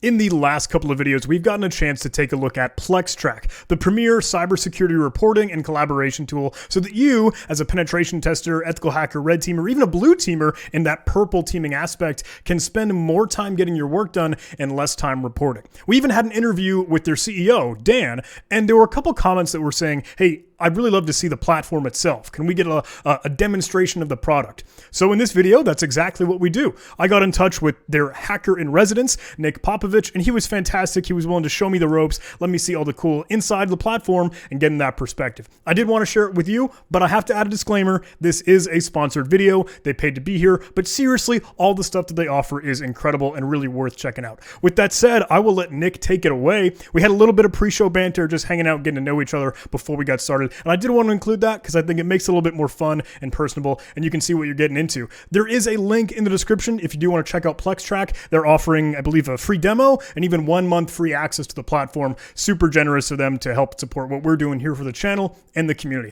In the last couple of videos, we've gotten a chance to take a look at Plextrac, the premier cybersecurity reporting and collaboration tool, so that you, as a penetration tester, ethical hacker, red teamer, or even a blue teamer in that purple teaming aspect, can spend more time getting your work done and less time reporting. We even had an interview with their CEO, Dan, and there were a couple comments that were saying, hey, I'd really love to see the platform itself. Can we get a demonstration of the product? So in this video, that's exactly what we do. I got in touch with their hacker in residence, Nick Popovich, and he was fantastic. He was willing to show me the ropes, let me see all the cool inside the platform and get in that perspective. I did want to share it with you, but I have to add a disclaimer. This is a sponsored video. They paid to be here, but seriously, all the stuff that they offer is incredible and really worth checking out. With that said, I will let Nick take it away. We had a little bit of pre-show banter, just hanging out, getting to know each other before we got started. And I did want to include that because I think it makes it a little bit more fun and personable, and you can see what you're getting into. There is a link in the description if you do want to check out Plextrac. They're offering, I believe, a free demo and even 1 month free access to the platform. Super generous of them to help support what we're doing here for the channel and the community.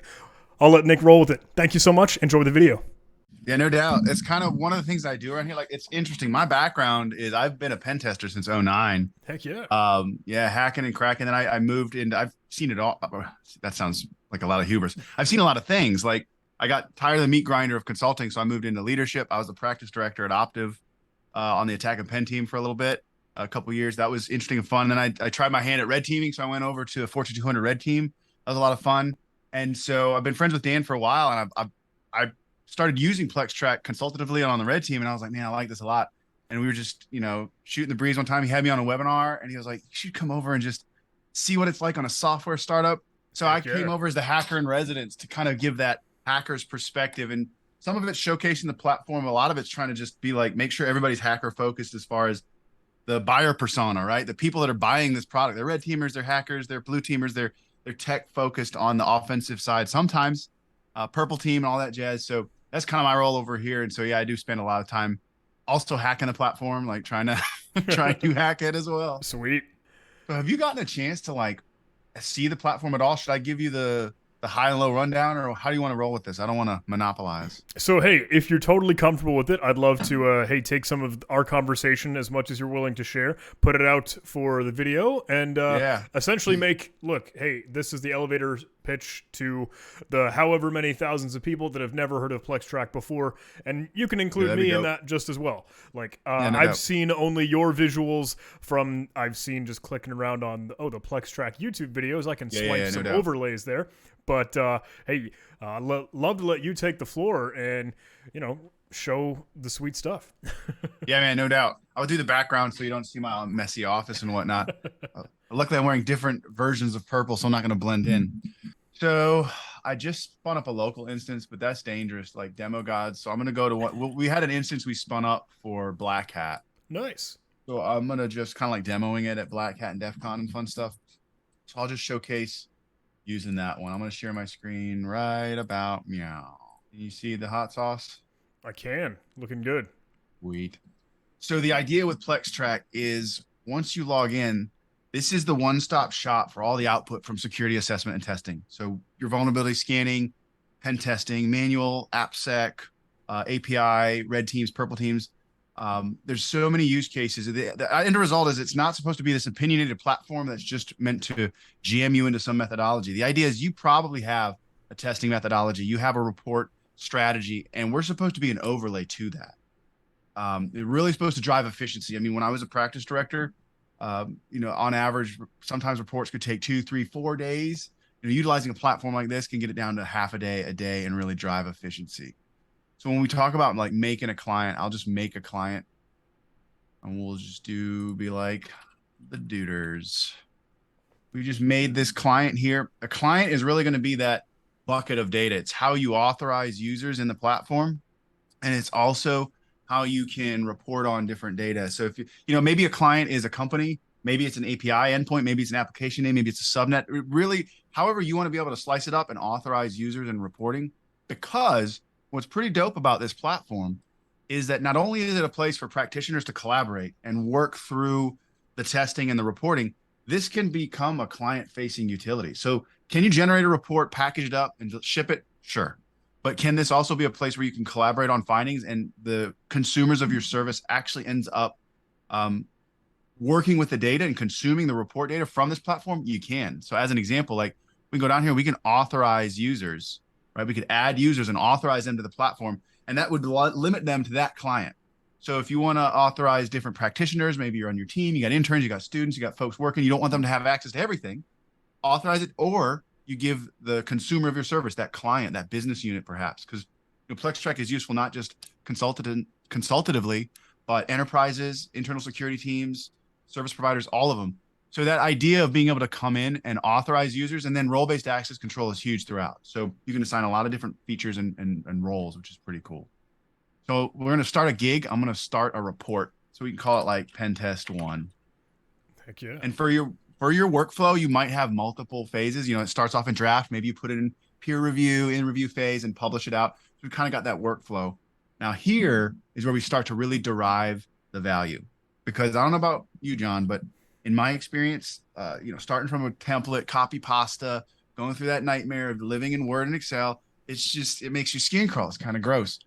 I'll let Nick roll with it. Thank you so much. Enjoy the video. Yeah, no doubt. It's kind of one of the things I do around here. Like, it's interesting. My background is I've been a pen tester since '09. Heck yeah. Yeah, hacking and cracking. Then I moved into, I've seen it all. That sounds like a lot of hubris. I've seen a lot of things. Like, I got tired of the meat grinder of consulting, so I moved into leadership. I was the practice director at Optiv on the attack and pen team for a little bit, a couple of years. That was interesting and fun. And then I tried my hand at red teaming, so I went over to a Fortune 200 red team. That was a lot of fun. And so I've been friends with Dan for a while, and I started using Plextrac consultatively on the red team, and I was like, man, I like this a lot. And we were just, shooting the breeze one time. He had me on a webinar, and he was like, you should come over and just see what it's like on a software startup. So I came over as the hacker in residence to kind of give that hacker's perspective. And some of it's showcasing the platform. A lot of it's trying to just be like, make sure everybody's hacker focused as far as the buyer persona, right? The people that are buying this product, they're red teamers, they're hackers, they're blue teamers, they're tech focused on the offensive side. Sometimes purple team and all that jazz. So that's kind of my role over here. And so, yeah, I do spend a lot of time also hacking the platform, like trying to hack it as well. Sweet. So have you gotten a chance to like see the platform at all? Should I give you the high and low rundown, or how do you want to roll with this? I don't want to monopolize. So, hey, if you're totally comfortable with it, I'd love to, hey, take some of our conversation as much as you're willing to share, put it out for the video, and essentially look, hey, this is the elevator pitch to the however many thousands of people that have never heard of Plextrac before, and you can include me in that just as well. Like, I've seen only your visuals from, I've seen just clicking around on, the Plextrac YouTube videos. I can swipe some overlays there. But, hey, love to let you take the floor and, show the sweet stuff. Yeah, man, no doubt. I'll do the background so you don't see my messy office and whatnot. Luckily, I'm wearing different versions of purple, so I'm not going to blend in. So I just spun up a local instance, but that's dangerous, like demo gods. So I'm going to go to what we had an instance we spun up for Black Hat. Nice. So I'm going to just kind of like demoing it at Black Hat and DEF CON and fun stuff. So I'll just showcase using that one. I'm going to share my screen right about meow. Can you see the hot sauce? I can. Looking good. Sweet. So the idea with Plextrac is once you log in, this is the one-stop shop for all the output from security assessment and testing. So your vulnerability scanning, pen testing, manual, AppSec, API, red teams, purple teams. There's so many use cases. The end result is it's not supposed to be this opinionated platform that's just meant to jam you into some methodology. The idea is you probably have a testing methodology, you have a report strategy, and we're supposed to be an overlay to that. It's really supposed to drive efficiency. I mean, when I was a practice director, on average, sometimes reports could take 2, 3, 4 days. Utilizing a platform like this can get it down to half a day, and really drive efficiency. So when we talk about like making a client, I'll just make a client and we'll just be like the duders. We just made this client here. A client is really going to be that bucket of data. It's how you authorize users in the platform. And it's also how you can report on different data. So if maybe a client is a company, maybe it's an API endpoint, maybe it's an application name, maybe it's a subnet, really, however you want to be able to slice it up and authorize users and reporting. Because what's pretty dope about this platform is that not only is it a place for practitioners to collaborate and work through the testing and the reporting, this can become a client-facing utility. So can you generate a report, package it up, and ship it? Sure. But can this also be a place where you can collaborate on findings and the consumers of your service actually ends up working with the data and consuming the report data from this platform, you can. So as an example, like we can go down here, we can authorize users, right? We could add users and authorize them to the platform, and that would limit them to that client. So if you want to authorize different practitioners, maybe you're on your team, you got interns, you got students, you got folks working, you don't want them to have access to everything, authorize it, or you give the consumer of your service, that client, that business unit perhaps, because Plextrac is useful not just consultatively, but enterprises, internal security teams, service providers, all of them. So that idea of being able to come in and authorize users, and then role-based access control is huge throughout. So you can assign a lot of different features and roles, which is pretty cool. So we're going to start a gig. I'm going to start a report. So we can call it like pen test 1. Heck yeah. And for your workflow, you might have multiple phases. It starts off in draft. Maybe you put it in peer review, in review phase, and publish it out. So we kind of got that workflow. Now here is where we start to really derive the value. Because I don't know about you, John, but in my experience, starting from a template, copy pasta, going through that nightmare of living in Word and Excel, it makes your skin crawl. It's kind of gross.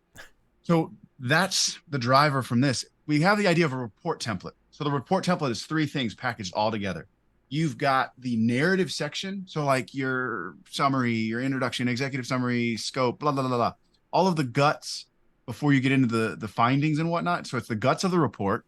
So that's the driver from this. We have the idea of a report template. So the report template is 3 things packaged all together. You've got the narrative section. So like your summary, your introduction, executive summary, scope, blah, blah, blah, blah. All of the guts before you get into the findings and whatnot. So it's the guts of the report.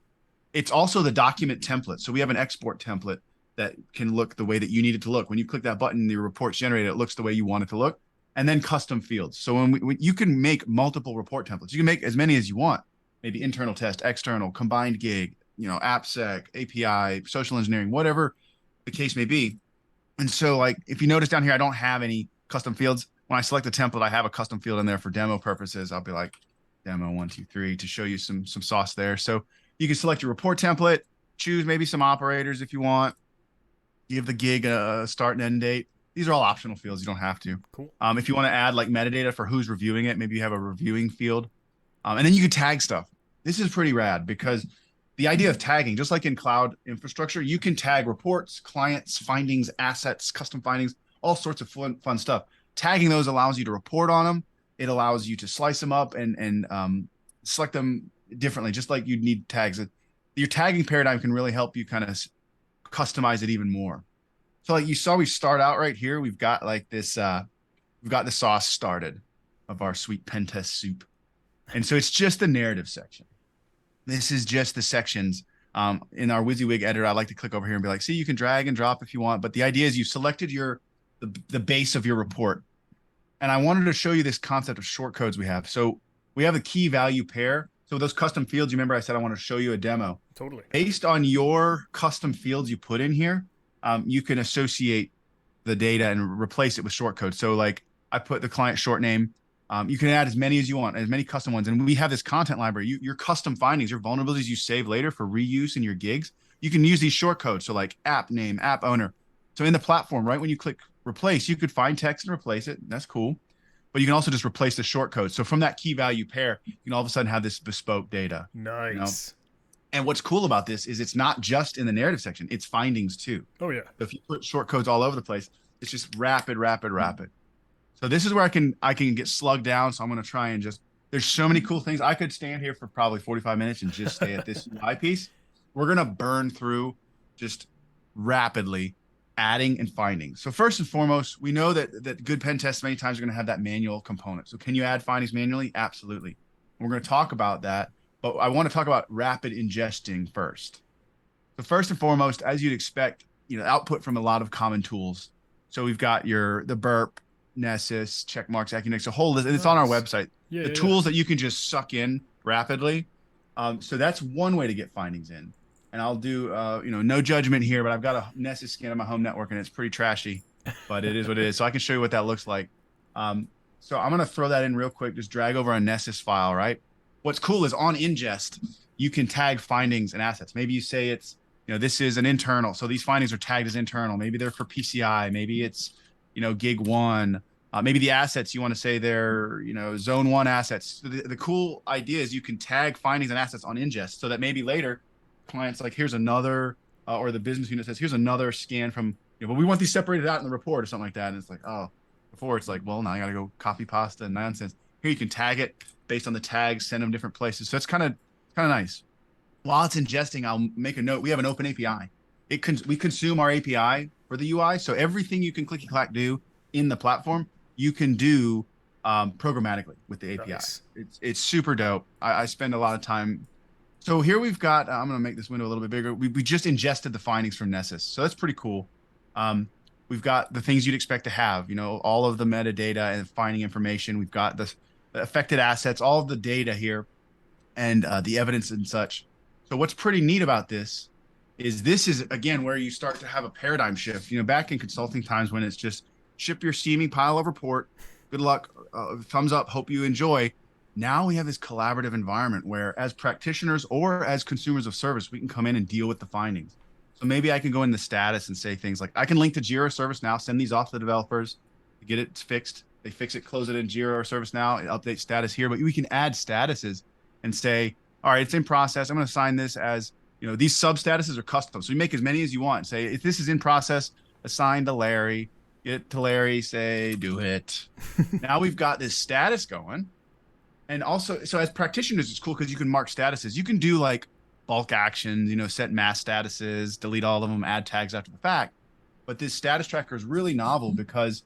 It's also the document template. So we have an export template that can look the way that you need it to look. When you click that button, the report's generated, it looks the way you want it to look. And then custom fields. So when you can make multiple report templates, you can make as many as you want, maybe internal test, external, combined gig, AppSec, API, social engineering, whatever the case may be. And so like, if you notice down here, I don't have any custom fields. When I select the template, I have a custom field in there for demo purposes. I'll be like demo 1, 2, 3 to show you some sauce there. So you can select your report template, choose maybe some operators if you want, give the gig a start and end date. These are all optional fields. You don't have to. Cool. If you want to add like metadata for who's reviewing it, maybe you have a reviewing field. And then you can tag stuff. This is pretty rad because the idea of tagging, just like in cloud infrastructure, you can tag reports, clients, findings, assets, custom findings, all sorts of fun stuff. Tagging those allows you to report on them. It allows you to slice them up and select them differently, just like you'd need tags. Your tagging paradigm can really help you kind of customize it even more. So like you saw, we start out right here. We've got like this, we've got the sauce started of our sweet pen test soup. And so it's just the narrative section. This is just the sections in our Wysiwyg editor. I like to click over here and be like, see, you can drag and drop if you want. But the idea is you selected the base of your report. And I wanted to show you this concept of short codes we have. So we have a key value pair. So those custom fields, you remember I said I want to show you a demo. Totally. Based on your custom fields you put in here, you can associate the data and replace it with short codes. So like I put the client short name. You can add as many as you want, as many custom ones. And we have this content library. Your custom findings, your vulnerabilities you save later for reuse in your gigs, you can use these short codes. So like app name, app owner. So in the platform, right when you click replace, you could find text and replace it. That's cool. But you can also just replace the short code. So from that key value pair, you can all of a sudden have this bespoke data. Nice. And what's cool about this is it's not just in the narrative section, it's findings too. Oh yeah. So if you put short codes all over the place, it's just rapid. So this is where I can get slugged down. So I'm going to try and there's so many cool things. I could stand here for probably 45 minutes and just stay at this UI piece. We're going to burn through just rapidly adding and finding. So first and foremost, we know that good pen tests many times are going to have that manual component. So can you add findings manually? Absolutely. We're going to talk about that, but I want to talk about rapid ingesting first. So first and foremost, as you'd expect, output from a lot of common tools. So we've got the burp, Nessus, checkmarks, Acunix, a whole list, and it's on our website. The tools that you can just suck in rapidly. So that's one way to get findings in. And I'll do, no judgment here, but I've got a Nessus scan on my home network and it's pretty trashy, but it is what it is. So I can show you what that looks like. So I'm going to throw that in real quick, just drag over a Nessus file, right? What's cool is on ingest, you can tag findings and assets. Maybe you say it's, this is an internal. So these findings are tagged as internal. Maybe they're for PCI. Maybe it's, gig 1. Maybe the assets, you want to say they're, zone 1 assets. So the cool idea is you can tag findings and assets on ingest so that maybe later, clients like here's another or the business unit says here's another scan from but we want these separated out in the report or something like that, and it's like, oh, before it's like, well, now I gotta go copy pasta and nonsense. Here you can tag it based on the tags, send them different places. So it's kind of nice. while it's ingesting, I'll make a note. We have an open API. We consume our API for the UI. So everything you can clicky clack do in the platform, you can do programmatically with the API. Nice. It's super dope. I spend a lot of time. So here we've got, I'm going to make this window a little bit bigger. We just ingested the findings from Nessus. So that's pretty cool. We've got the things you'd expect to have, all of the metadata and finding information. We've got the affected assets, all of the data here, and the evidence and such. So what's pretty neat about this is again where you start to have a paradigm shift. Back in consulting times when it's just ship your steaming pile of report, good luck, thumbs up, hope you enjoy. Now we have this collaborative environment where as practitioners or as consumers of service, we can come in and deal with the findings. So maybe I can go in the status and say things like, I can link to Jira ServiceNow, send these off to the developers to get it fixed. They fix it, close it in Jira or ServiceNow, it updates status here, but we can add statuses and say, all right, it's in process. I'm going to assign this as, these sub statuses are custom. So you make as many as you want. Say, if this is in process, assign to Larry, get it to Larry, say, do it. Now we've got this status going. And also, so as practitioners, it's cool because you can mark statuses. You can do like bulk actions, set mass statuses, delete all of them, add tags after the fact. But this status tracker is really novel because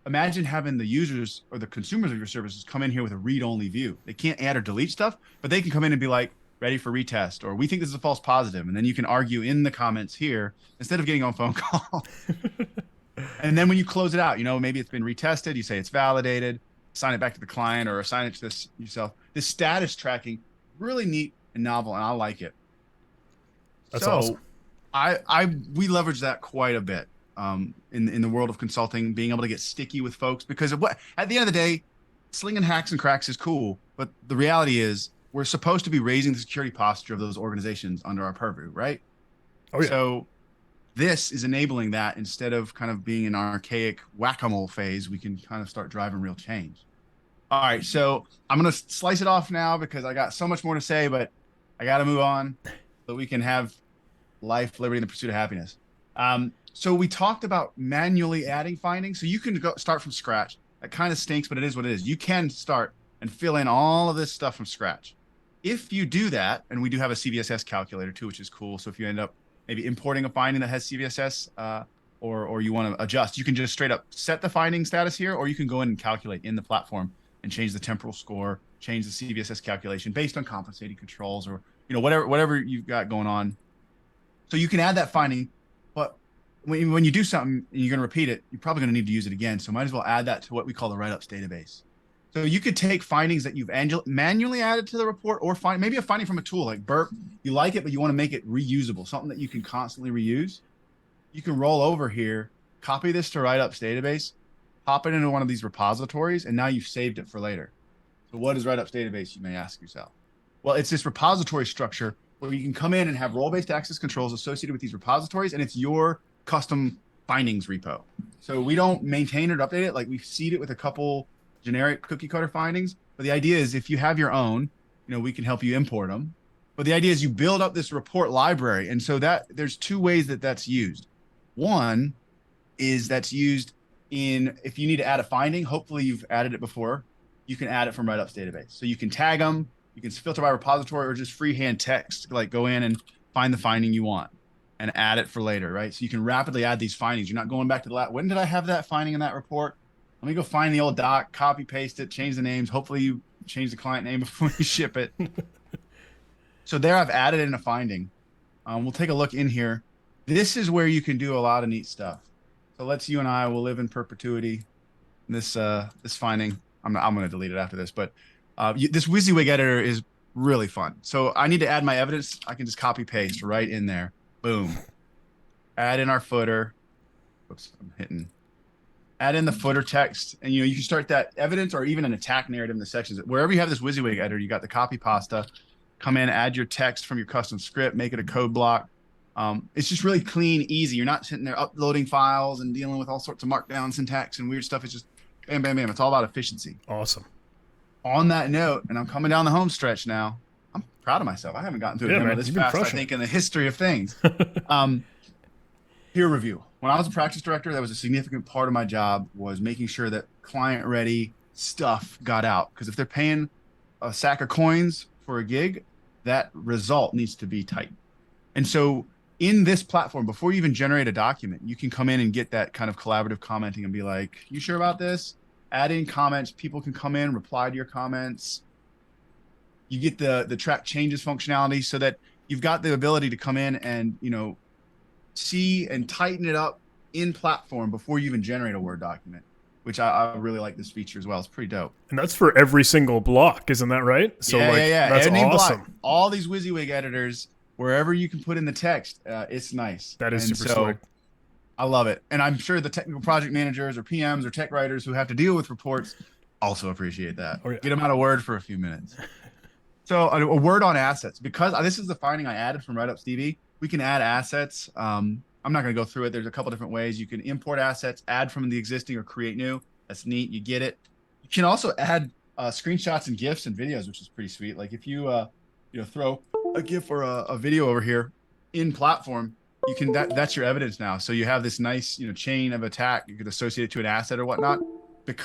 imagine having the users or the consumers of your services come in here with a read-only view. They can't add or delete stuff, but they can come in and be like, ready for retest, or we think this is a false positive. And then you can argue in the comments here instead of getting on phone call. And then when you close it out, maybe it's been retested, you say it's validated, assign it back to the client or assign it to this yourself. This status tracking, really neat and novel, and I like it. That's awesome. We leverage that quite a bit in the world of consulting, being able to get sticky with folks, because at the end of the day, slinging hacks and cracks is cool, but the reality is we're supposed to be raising the security posture of those organizations under our purview, right? Oh yeah. So this is enabling that. Instead of kind of being an archaic whack-a-mole phase, we can kind of start driving real change. All right, so I'm going to slice it off now because I got so much more to say, but I got to move on so we can have life, liberty, and the pursuit of happiness. So we talked about manually adding findings. So you can start from scratch. That kind of stinks, but it is what it is. You can start and fill in all of this stuff from scratch. If you do that, and we do have a CSS calculator too, which is cool. So if you end up maybe importing a finding that has CSS or you want to adjust, you can just straight up set the finding status here, or you can go in and calculate in the platform and change the temporal score, change the CSS calculation based on compensating controls or whatever you've got going on. So you can add that finding, but when you do something and you're going to repeat it, you're probably going to need to use it again. So might as well add that to what we call the write-ups database. So you could take findings that you've manually added to the report, or maybe a finding from a tool like Burp. You like it, but you want to make it reusable, something that you can constantly reuse. You can roll over here, copy this to write-ups database, pop it into one of these repositories, and now you've saved it for later. So what is write-ups database, you may ask yourself? Well, it's this repository structure where you can come in and have role-based access controls associated with these repositories, and it's your custom findings repo. So we don't maintain it or update it. Like we seed it with a couple generic cookie cutter findings. But the idea is if you have your own, we can help you import them. But the idea is you build up this report library. And so there's two ways that that's used. One is that's used if you need to add a finding, hopefully you've added it before, you can add it from write-ups database. So you can tag them, you can filter by repository, or just freehand text, like go in and find the finding you want and add it for later, right? So you can rapidly add these findings. You're not going back to when did I have that finding in that report? Let me go find the old doc, copy, paste it, change the names. Hopefully you change the client name before you ship it. So there I've added in a finding. We'll take a look in here. This is where you can do a lot of neat stuff. So you and I will live in perpetuity. This finding, I'm going to delete it after this, but this Wysiwyg editor is really fun. So I need to add my evidence. I can just copy paste right in there. Boom. Add in our footer. Oops, I'm hitting. Add in the footer text, and you can start that evidence or even an attack narrative in the sections. Wherever you have this Wysiwyg editor, you got the copy pasta. Come in, add your text from your custom script, make it a code block. It's just really clean, easy. You're not sitting there uploading files and dealing with all sorts of markdown syntax and weird stuff. It's just bam, bam, bam. It's all about efficiency. Awesome. On that note, and I'm coming down the home stretch now. I'm proud of myself. I haven't gotten through a demo this fast, I think, in the history of things. Peer review. When I was a practice director, that was a significant part of my job, was making sure that client-ready stuff got out. Because if they're paying a sack of coins for a gig, that result needs to be tight. And so in this platform, before you even generate a document, you can come in and get that kind of collaborative commenting and be like, you sure about this? Add in comments. People can come in, reply to your comments. You get the track changes functionality so that you've got the ability to come in and, see and tighten it up in platform before you even generate a Word document, which I really like this feature as well. It's pretty dope. And that's for every single block, isn't that right? So Yeah. that's Any awesome. block, all these Wysiwyg editors, wherever you can put in the text, it's nice. That is and super so slick. I love it. And I'm sure the technical project managers or PMs or tech writers who have to deal with reports also appreciate that. Oh, yeah. Get them out of Word for a few minutes. So a word on assets, because this is the finding I added from Write-Up Stevie. We can add assets. I'm not going to go through it. There's a couple different ways. You can import assets, add from the existing, or create new. That's neat. You get it. You can also add screenshots and GIFs and videos, which is pretty sweet. Like if you throw a GIF or a video over here in platform, you can that's your evidence now. So you have this nice chain of attack. You could associate it to an asset or whatnot, and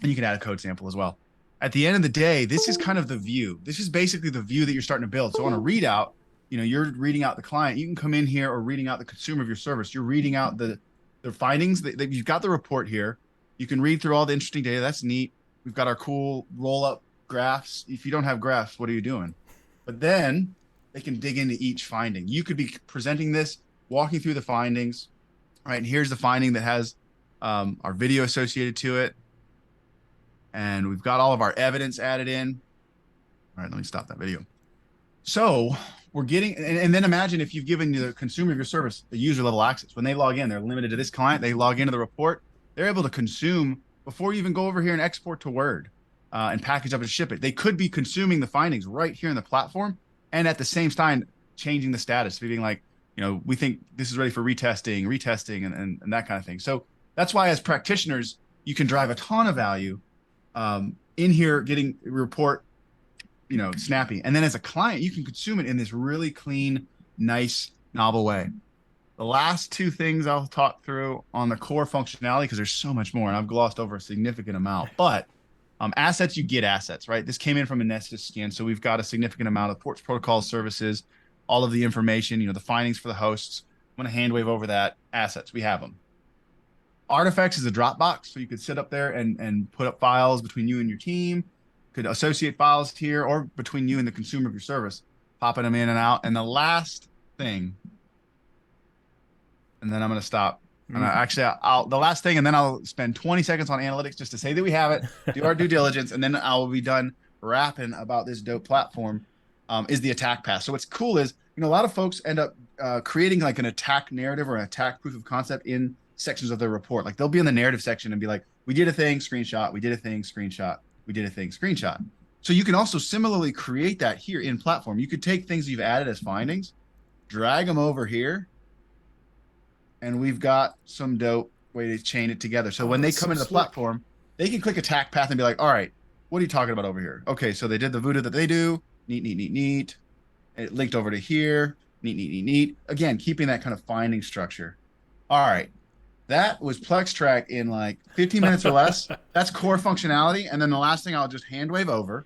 you can add a code sample as well. At the end of the day, this is kind of the view. This is basically the view that you're starting to build. So on a readout, you're reading out the client. You can come in here or reading out the consumer of your service. You're reading out the findings. That you've got the report here. You can read through all the interesting data. That's neat. We've got our cool roll-up graphs. If you don't have graphs, what are you doing? But then they can dig into each finding. You could be presenting this, walking through the findings, right? And here's the finding that has our video associated to it. And we've got all of our evidence added in. All right, let me stop that video. So we're getting, and then imagine if you've given the consumer of your service the user level access. When they log in, they're limited to this client. They log into the report. They're able to consume before you even go over here and export to Word and package up and ship it. They could be consuming the findings right here in the platform, and at the same time changing the status, being like, we think this is ready for retesting, and that kind of thing. So that's why as practitioners, you can drive a ton of value in here, getting a report, snappy. And then as a client, you can consume it in this really clean, nice, novel way. The last two things I'll talk through on the core functionality, because there's so much more and I've glossed over a significant amount, but assets, you get assets, right? This came in from a Nessus scan. So we've got a significant amount of ports, protocols, services, all of the information, the findings for the hosts. I'm going to hand wave over that. Assets, we have them. Artifacts is a Dropbox, so you could sit up there and put up files between you and your team, could associate files here or between you and the consumer of your service, popping them in and out. And the last thing, and then I'm going to stop. And the last thing, and then I'll spend 20 seconds on analytics just to say that we have it, do our due diligence, and then I will be done rapping about this dope platform, is the attack path. So what's cool is, a lot of folks end up creating like an attack narrative or an attack proof of concept in sections of their report. Like they'll be in the narrative section and be like, we did a thing, screenshot, we did a thing, screenshot, we did a thing, screenshot. So you can also similarly create that here in platform. You could take things you've added as findings, drag them over here, and we've got some dope way to chain it together. So when they come into the platform, they can click attack path and be like, all right, what are you talking about over here? Okay, so they did the voodoo that they do. Neat. It linked over to here. Neat. Again, keeping that kind of finding structure. All right. That was Plextrac in like 15 minutes or less. That's core functionality. And then the last thing I'll just hand wave over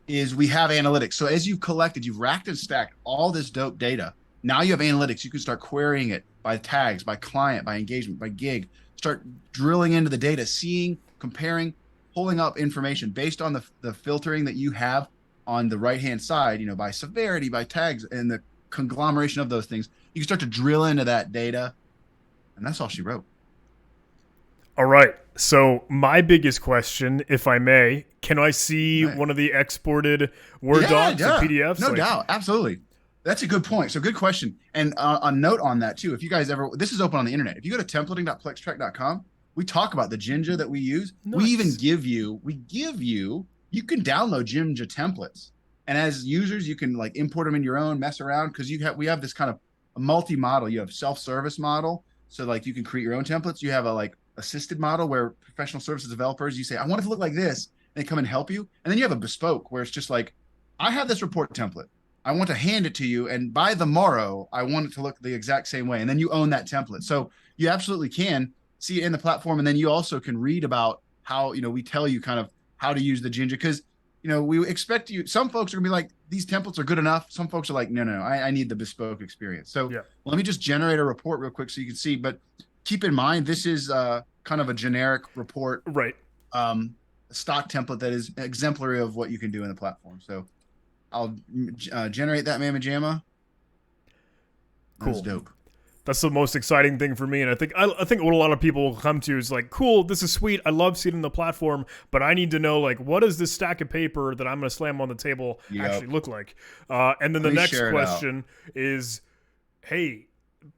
is we have analytics. So as you've collected, you've racked and stacked all this dope data. Now you have analytics. You can start querying it by tags, by client, by engagement, by gig. Start drilling into the data, seeing, comparing, pulling up information based on the filtering that you have on the right-hand side, by severity, by tags, and the conglomeration of those things. You can start to drill into that data. And that's all she wrote. All right. So my biggest question, if I may, can I see one of the exported Word docs or PDFs? No doubt. Absolutely. That's a good point. So good question. And a note on that too, if you guys this is open on the internet. If you go to templating.plextrac.com, we talk about the Jinja that we use. Nice. We even give you, you can download Jinja templates. And as users, you can like import them in your own, mess around, because we have this kind of a multi-model. You have self-service model. So like you can create your own templates. You have a like assisted model where professional services developers, you say, I want it to look like this. And they come and help you. And then you have a bespoke where it's just like, I have this report template. I want to hand it to you. And by the morrow, I want it to look the exact same way. And then you own that template. So you absolutely can see it in the platform. And then you also can read about how, we tell you kind of how to use the Jinja. Because, we expect you, some folks are gonna be like, these templates are good enough. Some folks are like, no, I need the bespoke experience. So Yeah. let me just generate a report real quick so you can see. But keep in mind, this is kind of a generic report, Right. stock template that is exemplary of what you can do in the platform. So I'll generate that mamma jamma. Cool. That's dope. That's the most exciting thing for me, and I think what a lot of people will come to is like, cool, this is sweet, I love seeing the platform, but I need to know, like, what does this stack of paper that I'm going to slam on the table actually look like? And then the next question is, hey,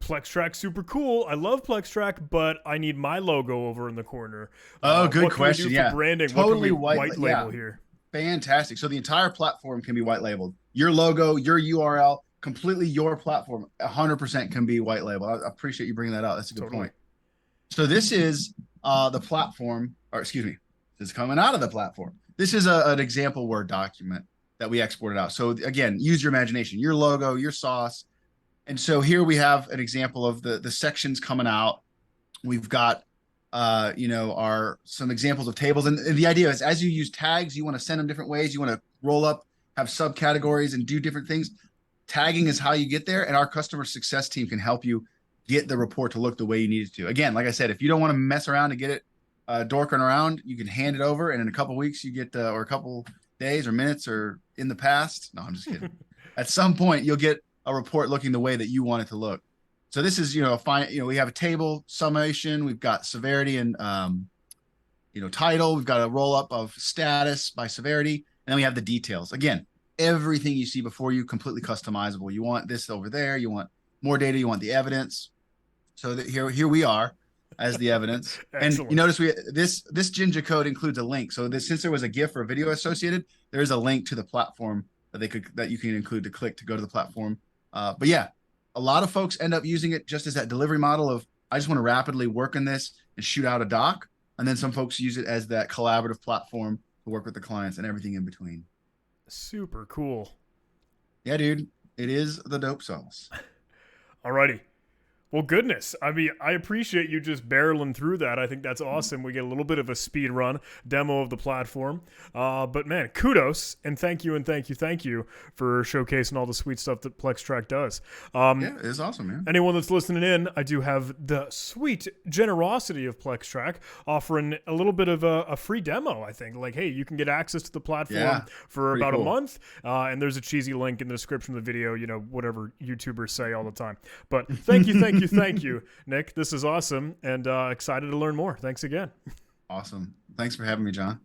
Plextrac super cool, I love Plextrac, but I need my logo over in the corner. Oh, good what question. Can we do for branding? Totally what can we white label here? Fantastic. So the entire platform can be white labeled. Your logo, your URL, completely your platform, 100% can be white labeled. I appreciate you bringing that up. That's a good point. So this is the platform, or excuse me, this is coming out of the platform. This is an example Word document that we exported out. So again, use your imagination, your logo, your sauce. And so here we have an example of the sections coming out. We've got some examples of tables. And the idea is as you use tags, you want to send them different ways. You want to roll up, have subcategories and do different things. Tagging is how you get there. And our customer success team can help you get the report to look the way you need it to. Again, like I said, if you don't want to mess around and get it dorking around, you can hand it over. And in a couple of weeks, you get, or a couple days or minutes or in the past. No, I'm just kidding. At some point, you'll get a report looking the way that you want it to look. So this is, we have a table summation. We've got severity and, title. We've got a roll up of status by severity. And then we have the details. Again, everything you see before you, completely customizable. You want this over there. You want more data. You want the evidence. So that here we are as the evidence. And you notice this Jinja code includes a link. So since there was a GIF or video associated, there is a link to the platform that you can include to click to go to the platform. But yeah, a lot of folks end up using it just as that delivery model of, I just want to rapidly work on this and shoot out a doc. And then some folks use it as that collaborative platform to work with the clients and everything in between. Super cool. Yeah, dude, it is the dope sauce. Alrighty. Well, goodness. I mean, I appreciate you just barreling through that. I think that's awesome. We get a little bit of a speed run demo of the platform. But man, kudos and thank you for showcasing all the sweet stuff that Plextrac does. Yeah, it's awesome, man. Anyone that's listening in, I do have the sweet generosity of Plextrac offering a little bit of a free demo, I think. Like, hey, you can get access to the platform for about a month. And there's a cheesy link in the description of the video, whatever YouTubers say all the time. But thank you, Nick. This is awesome and excited to learn more. Thanks again. Awesome. Thanks for having me, John.